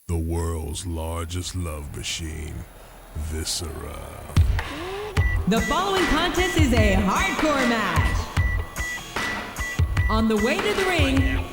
the world's largest love machine, Viscera. The following contest is a hardcore match. On the way to the ring,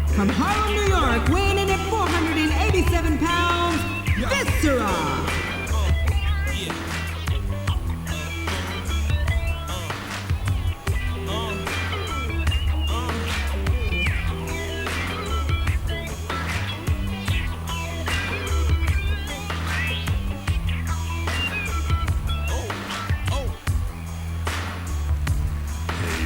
from Harlem, New York, weighing in at 487 pounds, Viscera.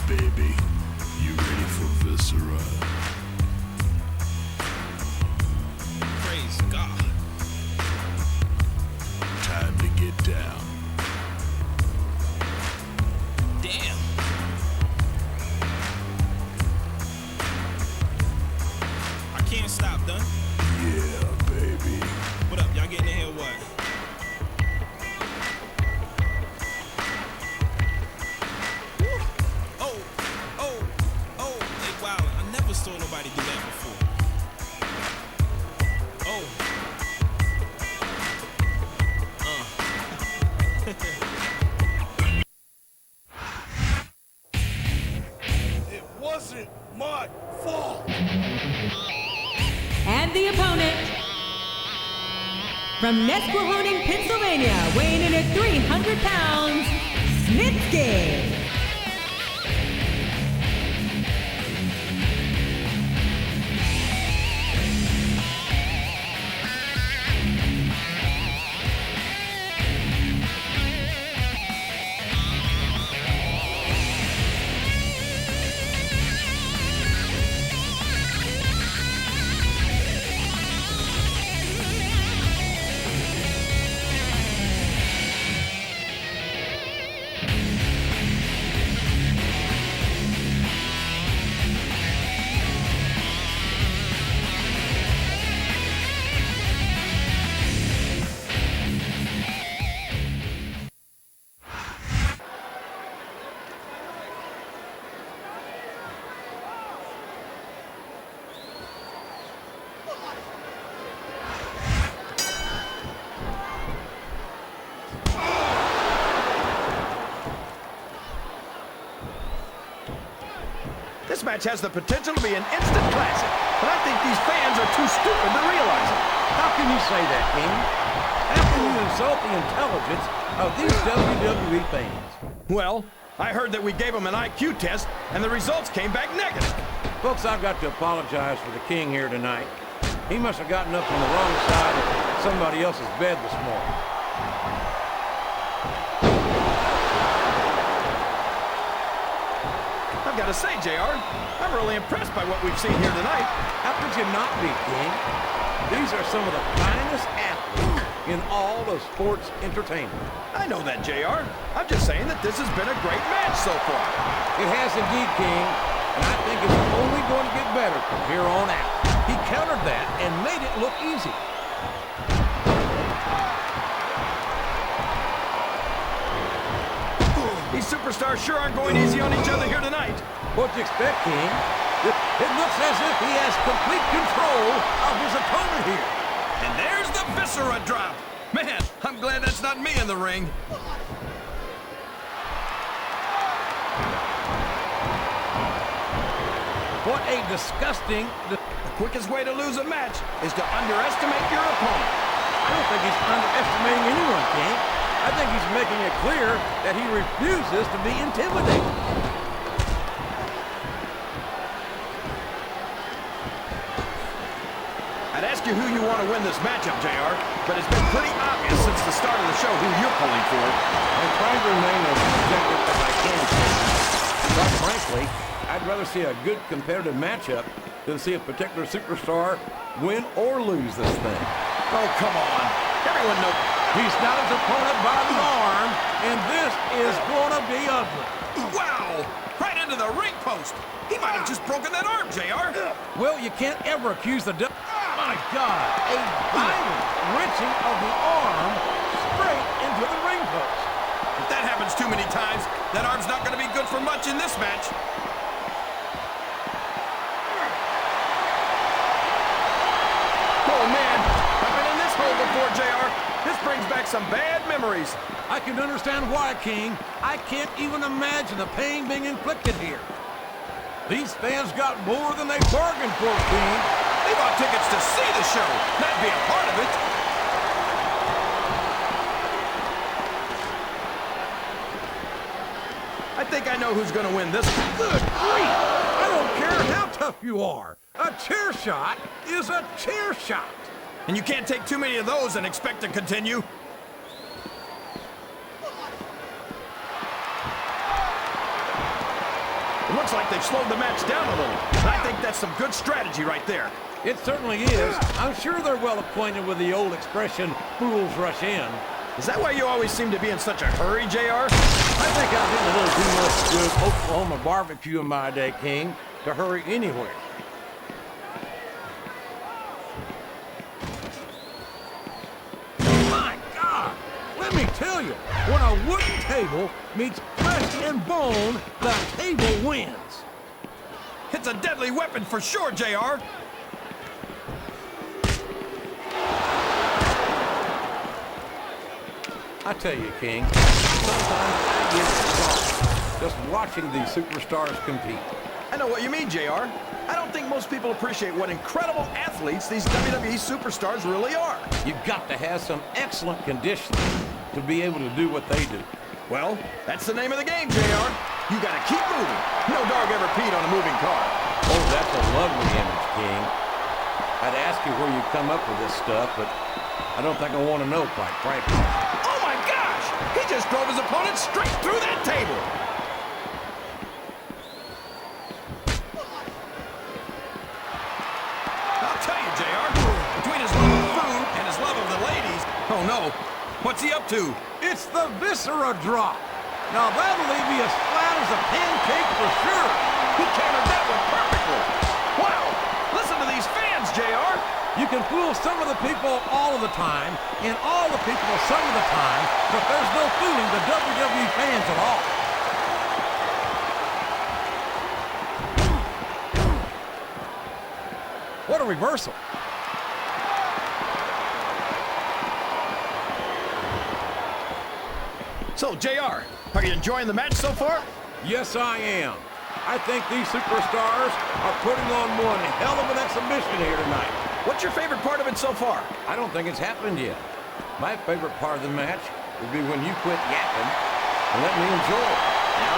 Baby, you ready for Viscera? Praise God. Time to get down. Damn. I can't stop, done. Yeah, baby. What up? Y'all getting in here what? Saw nobody do that before. Oh. It wasn't my fault. And the opponent, from Nesquehoning, Pennsylvania, weighing in at 300 pounds, Snitsky. This match has the potential to be an instant classic, but I think these fans are too stupid to realize it. How can you say that, King? How can you insult the intelligence of these WWE fans? Well, I heard that we gave them an IQ test, and the results came back negative. Folks, I've got to apologize for the King here tonight. He must have gotten up on the wrong side of somebody else's bed this morning. I've got to say, JR, I'm really impressed by what we've seen here tonight. How could you not be, King? These are some of the finest athletes in all of sports entertainment. I know that, JR. I'm just saying that this has been a great match so far. It has indeed, King, and I think it's only going to get better from here on out. He countered that and made it look easy. These superstars sure aren't going easy on each other here tonight. What'd you expect, King? It looks as if he has complete control of his opponent here. And there's the Viscera drop. Man, I'm glad that's not me in the ring. What a disgusting... The quickest way to lose a match is to underestimate your opponent. I don't think he's underestimating anyone, King. I think he's making it clear that he refuses to be intimidated. I'd ask you who you want to win this matchup, JR, but it's been pretty obvious since the start of the show who you're pulling for. I'm trying to remain as objective as I can. But frankly, I'd rather see a good competitive matchup than see a particular superstar win or lose this thing. Oh, come on. Everyone knows. He's got his opponent by the arm, and this is going to be ugly. Wow! Right into the ring post. He might have just broken that arm, JR. Well, you can't ever accuse the... My God, a violent wrenching of the arm straight into the ring post. If that happens too many times, that arm's not going to be good for much in this match. back some bad memories. I can understand why, King. I can't even imagine the pain being inflicted here. These fans got more than they bargained for, King. They bought tickets to see the show, not be a part of it. I think I know who's going to win this one. Good grief! I don't care how tough you are. A chair shot is a chair shot. And you can't take too many of those and expect to continue. It looks like they've slowed the match down a little. And I think that's some good strategy right there. It certainly is. I'm sure they're well acquainted with the old expression, fools rush in. Is that why you always seem to be in such a hurry, JR? I think I've been a little too much with Oklahoma barbecue in my day, King, to hurry anywhere. My God! Let me tell you, when a wooden table meets flesh and bone, the table wins. It's a deadly weapon for sure, JR. I tell you, King, sometimes I get exhausted just watching these superstars compete. I know what you mean, JR. I don't think most people appreciate what incredible athletes these WWE superstars really are. You've got to have some excellent conditioning to be able to do what they do. Well, that's the name of the game, JR. You gotta keep moving. No dog ever peed on a moving car. Oh, that's a lovely image, King. I'd ask you where you come up with this stuff, but I don't think I want to know, quite frankly. Oh my gosh! He just drove his opponent straight through that table. I'll tell you, JR, between his love of food and his love of the ladies... Oh no, what's he up to? It's the Viscera drop. Now that'll leave you as flat as a pancake for sure. He countered that one perfectly. Wow, listen to these fans, JR. You can fool some of the people all of the time, and all the people some of the time, but there's no fooling the WWE fans at all. What a reversal. So, JR, are you enjoying the match so far? Yes, I am. I think these superstars are putting on one hell of an exhibition here tonight. What's your favorite part of it so far? I don't think it's happened yet. My favorite part of the match would be when you quit yapping and let me enjoy it.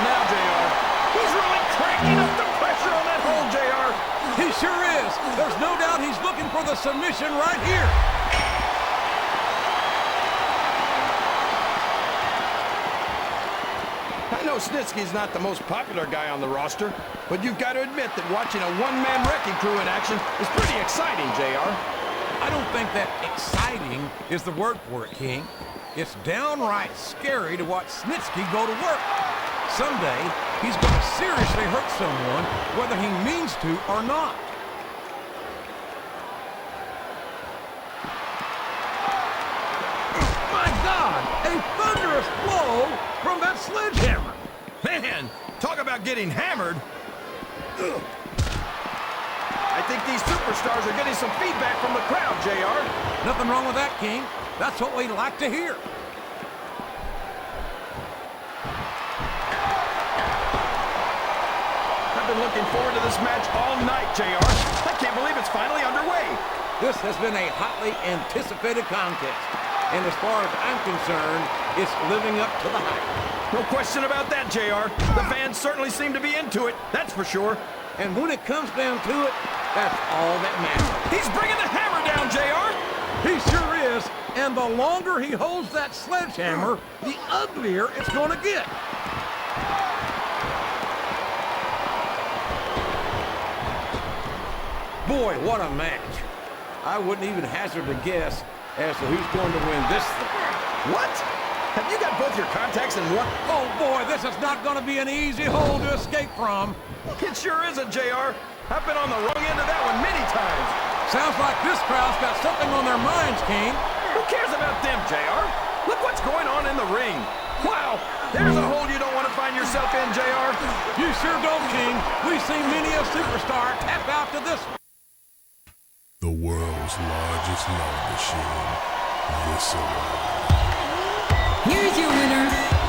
Now, JR. He's really cranking up the pressure on that hole, JR. He sure is. There's no doubt he's looking for the submission right here. I know Snitsky's not the most popular guy on the roster, but you've got to admit that watching a one-man wrecking crew in action is pretty exciting, JR. I don't think that exciting is the word for it, King. It's downright scary to watch Snitsky go to work. Someday, he's going to seriously hurt someone, whether he means to or not. My God! A thunderous blow from that sledgehammer! Man, talk about getting hammered. I think these superstars are getting some feedback from the crowd, JR. Nothing wrong with that, King. That's what we like to hear. I've been looking forward to this match all night, JR. I can't believe it's finally underway. This has been a hotly anticipated contest. And as far as I'm concerned, it's living up to the hype. No question about that, JR. The fans certainly seem to be into it, that's for sure. And when it comes down to it, that's all that matters. He's bringing the hammer down, JR. He sure is. And the longer he holds that sledgehammer, the uglier it's going to get. Boy, what a match. I wouldn't even hazard a guess as to who's going to win this thing. What? Have you got both your contacts in one? Oh, boy, this is not going to be an easy hole to escape from. It sure isn't, JR. I've been on the wrong end of that one many times. Sounds like this crowd's got something on their minds, King. Who cares about them, JR? Look what's going on in the ring. Wow, there's a hole you don't want to find yourself in, JR. You sure don't, King. We've seen many a superstar tap out to this one. The world's largest love machine, Viscera. Here's your winner,